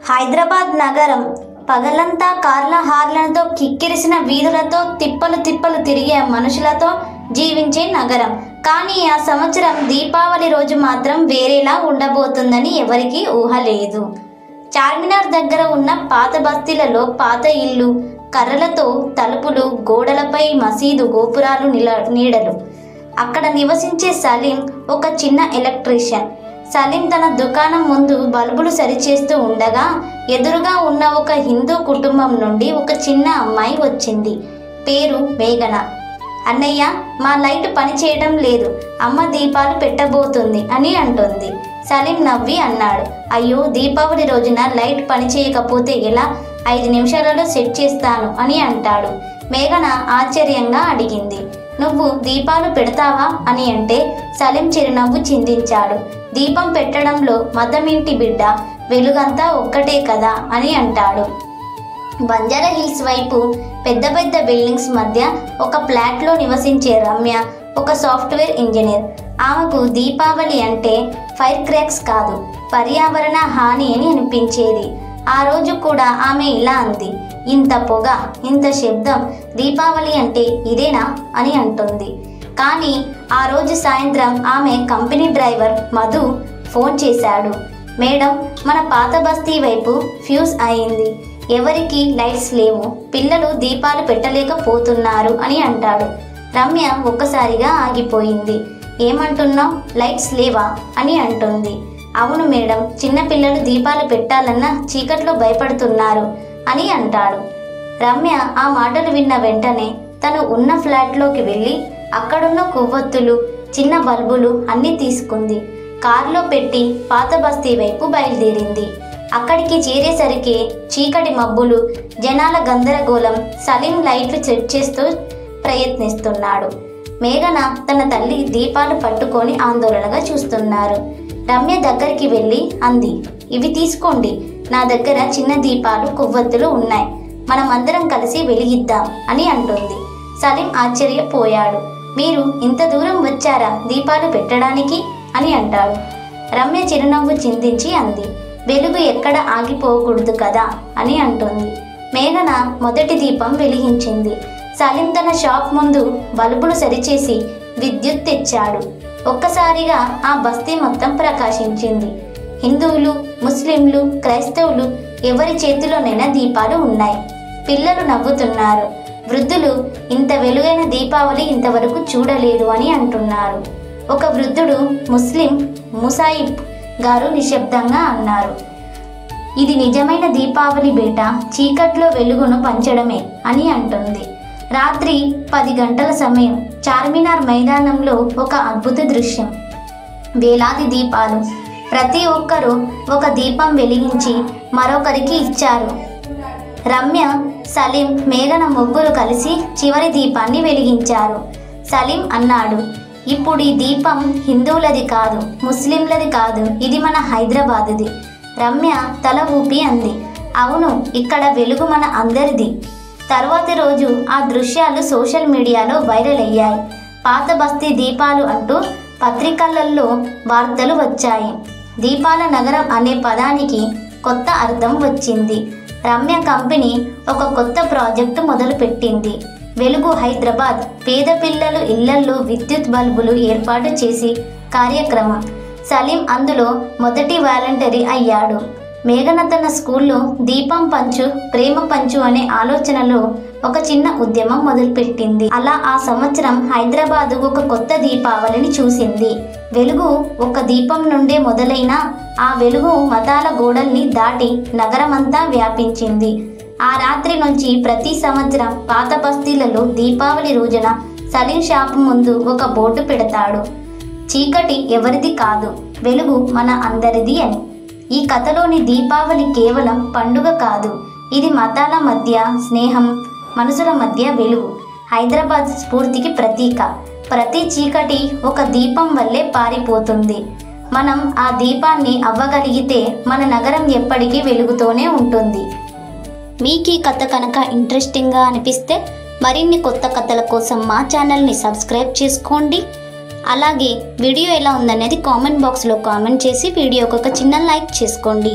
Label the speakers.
Speaker 1: హైదరాబాద్ నగరం పగలంతా కార్ల హార్న్లతో కిక్కిరిసిన వీధులతో తిప్పలు తిప్పలు తిరిగే మనుషులతో జీవించే నగరం. కానీ ఆ సంవత్సరం దీపావళి రోజు మాత్రం వేరేలా ఉండబోతుందని ఎవరికీ ఊహ లేదు. చార్మినార్ దగ్గర ఉన్న పాత బస్తీలలో పాత ఇల్లు, కర్రలతో తలుపులు, గోడలపై మసీదు గోపురాలు నీడలు. అక్కడ నివసించే సలీం ఒక చిన్న ఎలక్ట్రీషియన్. సలీం తన దుకాణం ముందు బల్బులు సరిచేస్తూ ఉండగా ఎదురుగా ఉన్న ఒక హిందూ కుటుంబం నుండి ఒక చిన్న అమ్మాయి వచ్చింది. పేరు మేఘన. అన్నయ్య, మా లైట్ పని చేయడం లేదు, అమ్మ దీపాలు పెట్టబోతుంది అని అంటుంది. సలీం నవ్వి అన్నాడు, అయ్యో, దీపావళి రోజున లైట్ పని చేయకపోతే ఎలా? 5 నిమిషాలలో సెట్ చేస్తాను అని అంటాడు. మేఘన ఆశ్చర్యంగా అడిగింది, నువ్వు దీపాలు పెడతావా అని అంటే సలీం చిరునవ్వు చిందించాడు. దీపం పెట్టడంలో మదమింటి బిడ్డ, వెలుగంతా ఒక్కటే కదా అని అంటాడు. బంజారా హిల్స్ వైపు పెద్ద పెద్ద బిల్డింగ్స్ మధ్య ఒక ఫ్లాట్లో నివసించే రమ్య ఒక సాఫ్ట్వేర్ ఇంజనీర్. ఆమెకు దీపావళి అంటే ఫైర్ క్రాక్స్ కాదు, పర్యావరణ హాని అని అనిపించేది. ఆ రోజు కూడా ఆమె ఇలా అంది, ఇంత పొగ, ఇంత శబ్దం, దీపావళి అంటే ఇదేనా అని అంటుంది. కానీ ఆ రోజు సాయంత్రం ఆమె కంపెనీ డ్రైవర్ మధు ఫోన్ చేశాడు. మేడం, మన పాత బస్తీ వైపు ఫ్యూజ్ అయింది, ఎవరికి లైట్స్ లేవు, పిల్లలు దీపాలు పెట్టలేకపోతున్నారు అని అంటాడు. రమ్య ఒక్కసారిగా ఆగిపోయింది. ఏమంటున్నావు, లైట్స్ లేవా అని అంటుంది. అవును మేడం, చిన్నపిల్లలు దీపాలు పెట్టాలన్నా చీకట్లో భయపడుతున్నారు అని అంటాడు. రమ్య ఆ మాటలు విన్న వెంటనే తను ఉన్న ఫ్లాట్లోకి వెళ్ళి అక్కడున్న కొవ్వొత్తులు, చిన్న బల్బులు అన్నీ తీసుకుంది. కారులో పెట్టి పాత బస్తీ వైపు బయలుదేరింది. అక్కడికి చేరేసరికి చీకటి మబ్బులు, జనాల గందరగోళం. సలీం లైట్లు సెట్ చేస్తూ ప్రయత్నిస్తున్నాడు. మేఘన తన తల్లి దీపాలు పట్టుకొని ఆందోళనగా చూస్తున్నారు. రమ్య దగ్గరికి వెళ్ళి అంది, ఇవి తీసుకోండి, నా దగ్గర చిన్న దీపాలు, కొవ్వొత్తులు ఉన్నాయి, మనమందరం కలిసి వెలిగిద్దాం అని అంటుంది. సలీం ఆశ్చర్యపోయాడు. మీరు ఇంత దూరం వచ్చారా దీపాలు పెట్టడానికి అని అంటాడు. రమ్య చిరునవ్వు చిందించి అంది, వెలుగు ఎక్కడ ఆగిపోకూడదు కదా అని అంటుంది. మేఘన మొదటి దీపం వెలిగించింది. సలీం తన షాప్ ముందు బల్బులు సరిచేసి విద్యుత్ తెచ్చాడు. ఒక్కసారిగా ఆ బస్తీ మొత్తం ప్రకాశించింది. హిందువులు, ముస్లింలు, క్రైస్తవులు ఎవరి చేతిలోనైనా దీపాలు ఉన్నాయి. పిల్లలు నవ్వుతున్నారు. వృద్ధులు ఇంత వెలుగైన దీపావళి ఇంతవరకు చూడలేదు అని అంటున్నారు. ఒక వృద్ధుడు, ముస్లిం ముసాయిబ్ గారు నిశ్శబ్దంగా అన్నారు, ఇది నిజమైన దీపావళి బేట, చీకట్లో వెలుగును పంచడమే అని అంటుంది. రాత్రి 10 గంటల సమయం. చార్మినార్ మైదానంలో ఒక అద్భుత దృశ్యం. వేలాది దీపాలు. ప్రతి ఒక్కరూ ఒక దీపం వెలిగించి మరొకరికి ఇచ్చారు. రమ్య, సలీం, మేఘన ముగ్గురు కలిసి చివరి దీపాన్ని వెలిగించారు. సలీం అన్నాడు, ఇప్పుడు ఈ దీపం హిందువులది కాదు, ముస్లింలది కాదు, ఇది మన హైదరాబాదుది. రమ్య తల ఊపి అంది, అవును, ఇక్కడ వెలుగు మన అందరిది. తర్వాతి రోజు ఆ దృశ్యాలు సోషల్ మీడియాలో వైరల్ అయ్యాయి. పాత బస్తీ దీపాలు అంటూ పత్రికలలో వార్తలు వచ్చాయి. దీపాల నగరం అనే పదానికి కొత్త అర్థం వచ్చింది. రమ్య కంపెనీ ఒక కొత్త ప్రాజెక్టు మొదలుపెట్టింది, వెలుగు హైదరాబాద్. పేద పిల్లలు ఇళ్లల్లో విద్యుత్ బల్బులు ఏర్పాటు చేసి కార్యక్రమం. సలీం అందులో మొదటి వాలంటరీ అయ్యాడు. మేఘన తన స్కూల్లో దీపం పంచు, ప్రేమ పంచు అనే ఆలోచనలో ఒక చిన్న ఉద్యమం మొదలుపెట్టింది. అలా ఆ సంవత్సరం హైదరాబాదు ఒక కొత్త దీపావళిని చూసింది. వెలుగు ఒక దీపం నుండే మొదలైన ఆ వెలుగు మతాల గోడల్ని దాటి నగరమంతా వ్యాపించింది. ఆ రాత్రి నుంచి ప్రతి సంవత్సరం పాత బస్తీలలో దీపావళి రోజున సలీం షాప్ ముందు ఒక బోర్డు పెడతాడు, చీకటి ఎవరిది కాదు, వెలుగు మన అందరిది అని. ఈ కథలోని దీపావళి కేవలం పండుగ కాదు, ఇది మతాల మధ్య స్నేహం, మనసుల మధ్య వెలుగు, హైదరాబాద్ స్ఫూర్తికి ప్రతీక. ప్రతి చీకటి ఒక దీపం వల్లే పారిపోతుంది. మనం ఆ దీపాన్ని అవ్వగలిగితే మన నగరం ఎప్పటికీ వెలుగుతోనే ఉంటుంది. మీకు ఈ కథ కనుక ఇంట్రెస్టింగ్గా అనిపిస్తే మరిన్ని కొత్త కథల కోసం మా ఛానల్ని సబ్స్క్రైబ్ చేసుకోండి. అలాగే వీడియో ఎలా ఉందనేది కామెంట్ బాక్స్లో కామెంట్ చేసి వీడియోకి ఒక చిన్న లైక్ చేసుకోండి.